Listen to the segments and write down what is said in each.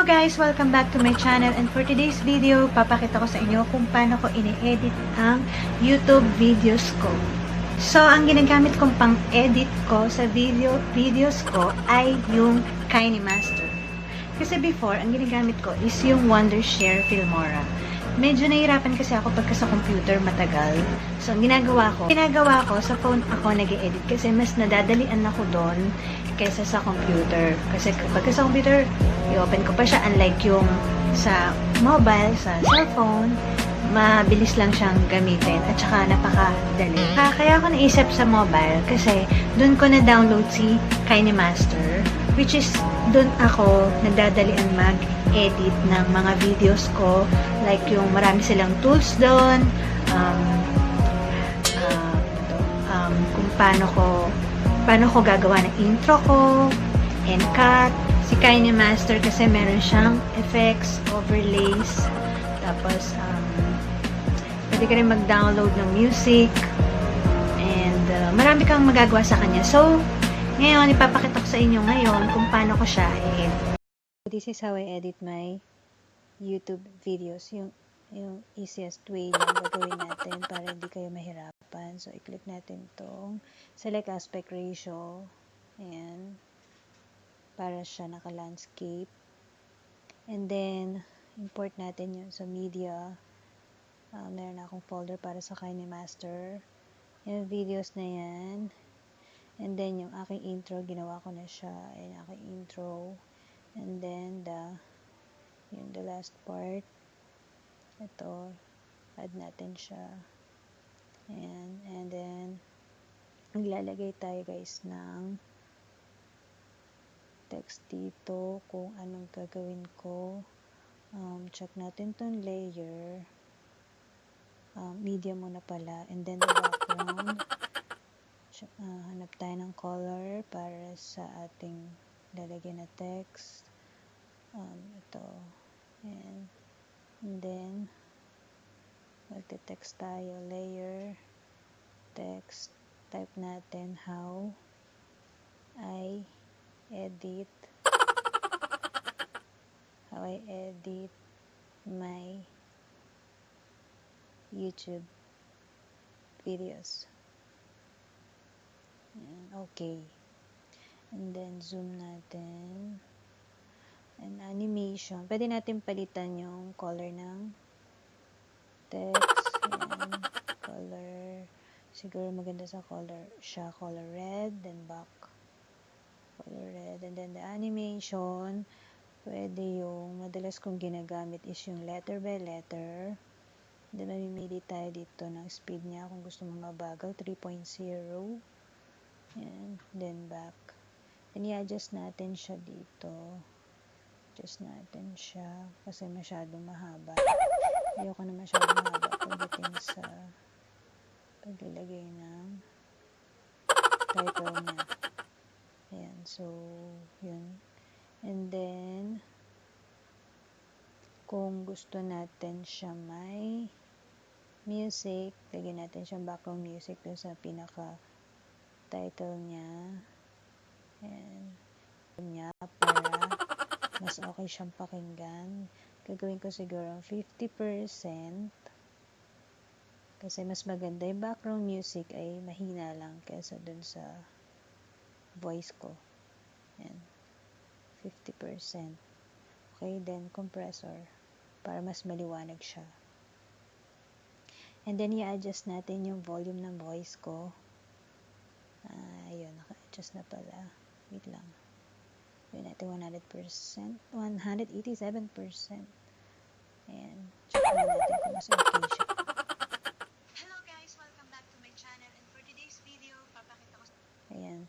guys! Welcome back to my channel, and for today's video, papakita ko sa inyo kung paano ko ini-edit ang YouTube videos ko. So, ang ginagamit kong pang-edit ko sa videos ko ay yung KINEMASTER. Kasi before, ang ginagamit ko is yung Wondershare Filmora. Medyo nahihirapan kasi ako pagka sa computer matagal. So, ang ginagawa ko sa phone ako nag-edit kasi mas nadadalian ako doon kaysa sa computer. Kasi pagka sa computer, i-open ko pa siya. Unlike yung sa mobile, sa cellphone, mabilis lang siyang gamitin at saka napakadali. Kaya ako naisip sa mobile kasi doon ko na-download si KINEMASTER, which is doon ako nadadalian mag-edit ng mga videos ko. Like yung marami silang tools doon, kung paano ko gagawa ng intro ko, and cut. Si KINEMASTER kasi meron siyang effects, overlays, tapos pwede ka rin mag-download ng music, and marami kang magagawa sa kanya. So, ngayon, ipapakita ko sa inyo ngayon kung paano ko siya i-edit. This is how I edit my YouTube videos. Yung easiest way lang gagawin natin para hindi kayo mahirapan. So, i-click natin tong select aspect ratio. Ayan. Para siya naka-landscape. And then, import natin yun sa media. Meron akong folder para sa KINEMASTER. Yung videos na yan. And then, yung aking intro, ginawa ko na siya. Ayan, aking intro. And then, the last part. Ito, add natin siya. Ayan. And then, maglalagay tayo guys ng text dito kung anong gagawin ko. Check natin tong layer. Media muna pala. And then, the background. Hanap tayo ng color para sa ating lalagyan na text. Ito. And then, magte-text tayo. Layer, text. Type natin how I edit my YouTube videos. Okay. And then, zoom natin. And animation. Pwede natin palitan yung color ng text. Yan. Color. Siguro maganda sa color siya. Color red. Then back. Color red. And then the animation. Pwede yung madalas kong ginagamit is yung letter by letter. Then mamimili tayo dito ng speed niya. Kung gusto mo mabagal, 3.0. Yan. Then back. Then i-adjust natin siya dito. Adjust natin siya kasi masyadong mahaba. Ayoko na masyadong mahaba pagdating sa paglalagay ng title niya. Ayan. So, yun. And then, kung gusto natin siya may music, lagyan natin siyang background music dun sa pinaka-title niya. Ayan. Niya para mas okay siyang pakinggan. Gagawin ko siguro 50% kasi mas maganda yung background music ay mahina lang kaysa dun sa voice ko. Ayan. 50%. Okay, then compressor para mas maliwanag siya. And then i-adjust natin yung volume ng voice ko. Ayun, naka-adjust na pala. Wait lang. Gawin natin 100%. 187%. Ayan. Check na natin kung mas okay siya. Hello guys! Welcome back to my channel. And for today's video, papakita ko ayan.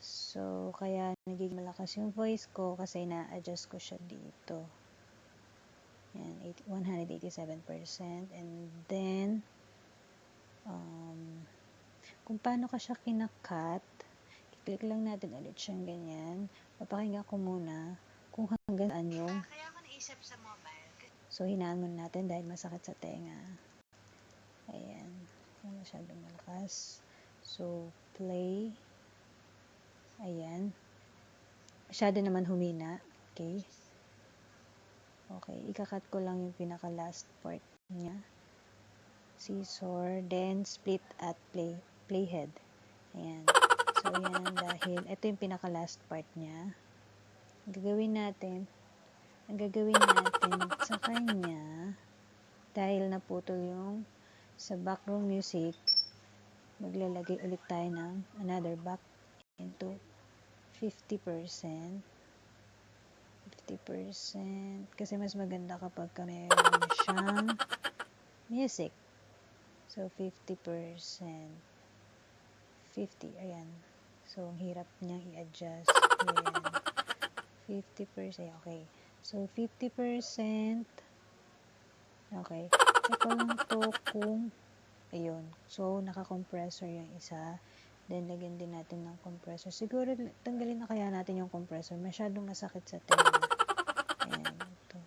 So, kaya nagiging malakas yung voice ko kasi na-adjust ko siya dito. Ayan. 187%. And then, kung paano ka siya kinakat, i-click lang natin ulit siyang ganyan. Papakinggan ko muna kung hanggang saan yung kaya ako naisip sa mobile. So, hinaan muna natin dahil masakit sa tenga. Ayan. Masyadong malakas. So, play. Ayan. Masyado naman humina. Okay. Okay, ikakat ko lang yung pinaka last part niya. Scissor, then split at playhead. Ayan. So, yan, dahil ito yung pinaka last part niya. Ang gagawin natin sa kanya, dahil naputol yung sa background music, maglalagay ulit tayo ng another back into 50%. Kasi mas maganda kapag meron siyang music. So, 50%. 50, ayan. So, ang hirap niyang i-adjust. Ayan. 50%, okay. So, 50%. Okay. Check ko lang to kung, ayun. So, naka-compressor yung isa. Then, lagyan din natin ng compressor. Siguro, tanggalin na kaya natin yung compressor. Masyadong masakit sa tenga. Ayan, ito.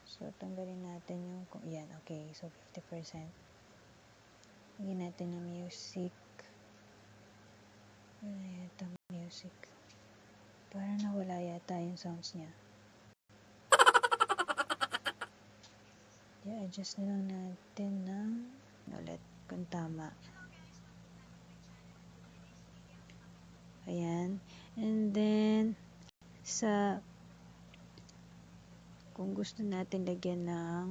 So, tanggalin natin yung, ayan, okay. So, 50%. Lagyan natin ng music. Wala yata music. Parang nawala yata yung sounds niya. I-adjust na lang natin ng ulit kung tama. Ayan. And then, kung gusto natin lagyan ng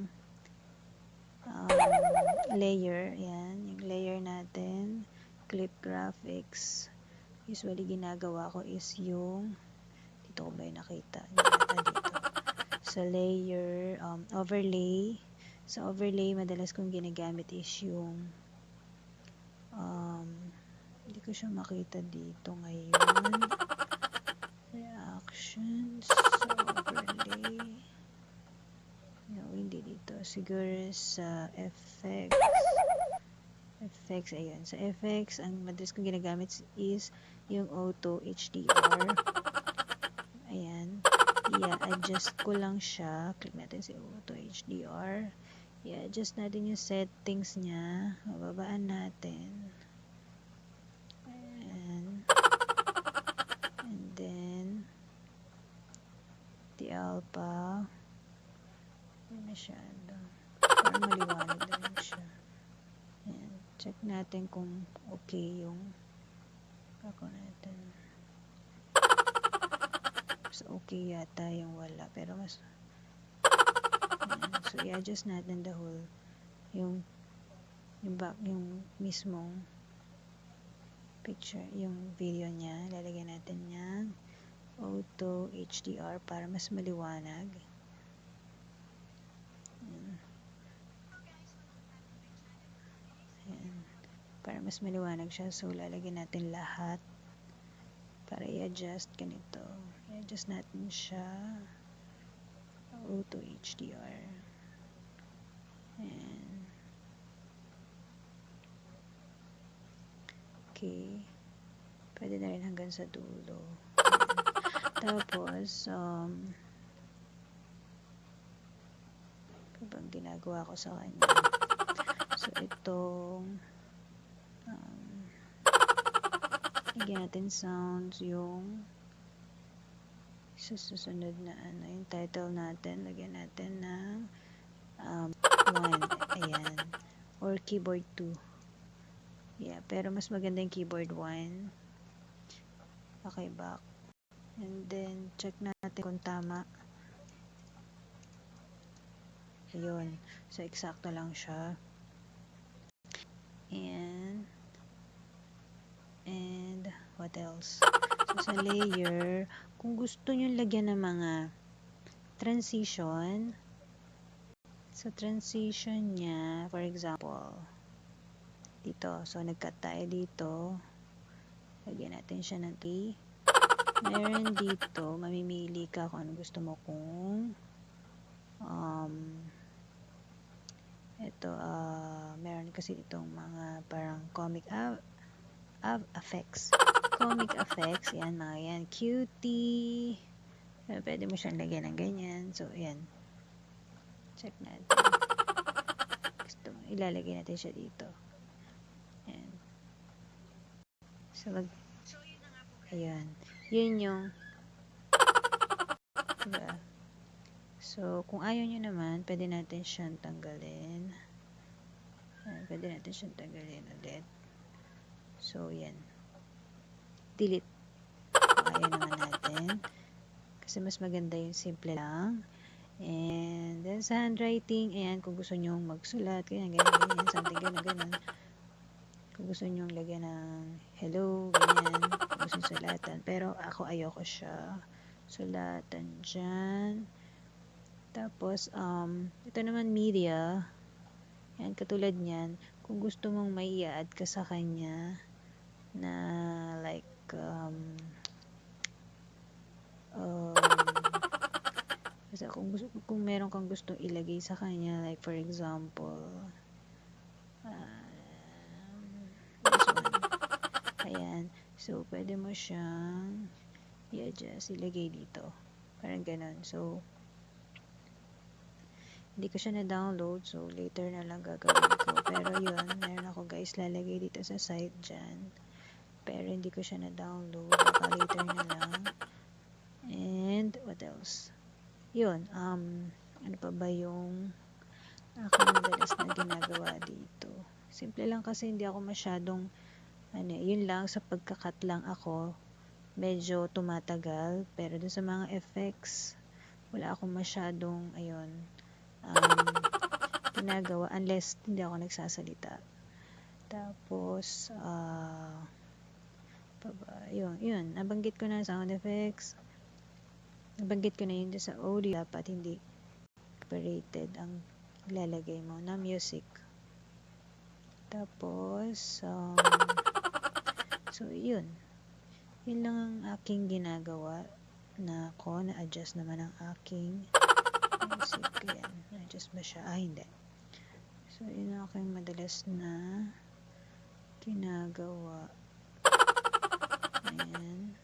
layer, ayan, yung layer natin, clip graphics. Usually, ginagawa ko is yung, dito ko ba yung nakita? Dito. Sa layer, overlay. Sa overlay, madalas kong ginagamit is yung, hindi ko siya makita dito ngayon. Reactions, overlay. No, hindi dito. Siguro sa effects. Ayun. Sa effects, ang madalas kong ginagamit is yung auto HDR. Ayan. I-adjust ko lang siya. Click natin si auto HDR. I-adjust natin yung settings niya. Mababaan natin. Ayan. And then, the alpha. Hindi masyado. Parang maliwanag na rin siya. Ayan. Check natin kung okay yung ako natin. Mas okay yata yung wala. Pero mas ayan. So, i-adjust natin the whole yung mismong picture, yung video niya. Lalagyan natin yan auto HDR para mas maliwanag. Ayan. Para mas maliwanag siya. So, lalagyan natin lahat para i-adjust ganito. I-adjust natin siya auto HDR. Ayan. Okay. Pwede na rin hanggang sa dulo. Ayan. Tapos, bang ginagawa ko sa kanya. So, itong lagyan natin sounds yung susunod na yung title natin. Lagyan natin ng 1. Ayan. Or keyboard 2. Yeah, pero mas maganda yung keyboard 1. Okay, back. And then, check natin kung tama. Ayun. So, eksakto lang siya. And, what else? So, sa layer, kung gusto nyo lagyan ng mga transition, sa transition niya, for example, dito. So, nag-cut tayo dito. Lagyan natin siya ng 3. Meron dito, mamimili ka kung ano gusto mo kung meron kasi itong mga parang comic effects. Comic effects, yan mga yan. Cutie. Pwede mo siyang lagyan ng ganyan. So, yan. Check natin. Ilalagay natin siya dito. Yan. So, ayan. Yun yung diba? So, So, kung ayaw nyo naman, pwede natin siyang tanggalin. Ayan, pwede natin siyang tanggalin ulit. So, yan. Delete. Kung ayaw naman natin. Kasi mas maganda yung simple lang. And then sa handwriting, ayan, kung gusto nyo magsulat, ganyan, something ganyan. Kung gusto nyo lagyan ng hello, ganyan, kung gusto nyo sulatan. Pero ako ayoko siya sulatan dyan. Tapos, ito naman media. Ayan, katulad nyan, kung gusto mong may i-add ka sa kanya na like, kasi kung meron kang gustong ilagay sa kanya, like for example, this one. Ayan. So, pwede mo siyang i-adjust, ilagay dito. Parang ganun. So, hindi ko siya na-download. So, later na lang gagawin ko. Pero yun, meron ako guys lalagay dito sa site dyan. Pero hindi ko siya na-download. Baka later na lang. And, what else? Yun, ano pa ba yung aking madalas na ginagawa dito? Simple lang kasi hindi ako masyadong, yun lang, sa pagkakat lang ako, medyo tumatagal. Pero dun sa mga effects, wala akong masyadong, ginagawa, unless hindi ako nagsasalita. Tapos, yun, nabanggit ko na sound effects. Nabanggit ko na yun sa audio, dapat hindi operated ang ilalagay mo na music. Tapos, so yun. Yun lang ang aking ginagawa na ako, na-adjust naman ang aking music. Yan, na-adjust ba siya? Hindi. So, yun ang aking madalas na ginagawa. Ayan.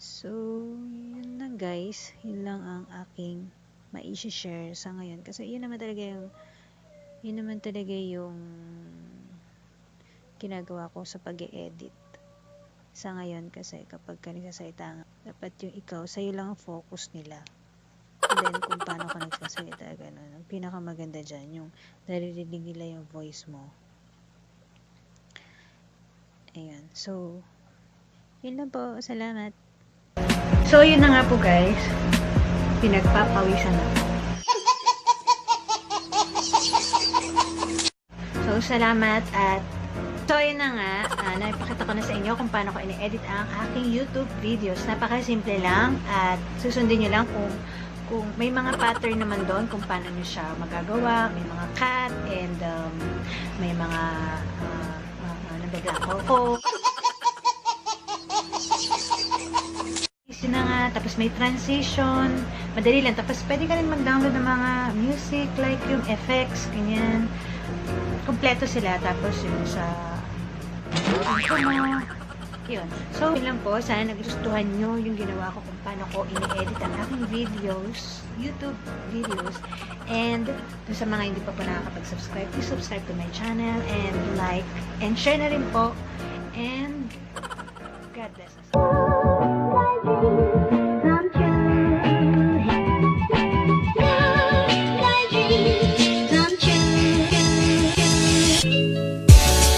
So, yun lang guys. Yun lang ang aking mai-share sa ngayon. Kasi yun naman talaga yung ginagawa ko sa pag-e-edit. Sa ngayon kasi kapag ka nagsasalita, dapat yung ikaw, sa'yo lang ang focus nila. And then, kung paano ka nagsasalita, gano'n. Ang pinakamaganda dyan, yung naririnig nila yung voice mo. Ayan. So, yun lang po. Salamat. So, yun na nga po guys. Pinagpapawisan ako. So, salamat at so, yun na nga. Napakita ko na sa inyo kung paano ko ini-edit ang aking YouTube videos. Napakasimple lang at susundin nyo lang kung may mga pattern naman doon kung paano nyo siya magagawa. May mga cut and may mga nabigla ko. Na nga, tapos may transition, madali lang, tapos pwede ka rin mag-download ng mga music, like yung effects, ganyan, kompleto sila, tapos yung sa yun. So, yun lang po, sana nagustuhan nyo yung ginawa ko kung paano ko ini-edit ang aking videos, YouTube videos, and sa mga hindi pa po nakakapag-subscribe, please subscribe to my channel, and like, and share na rin po, and God bless us.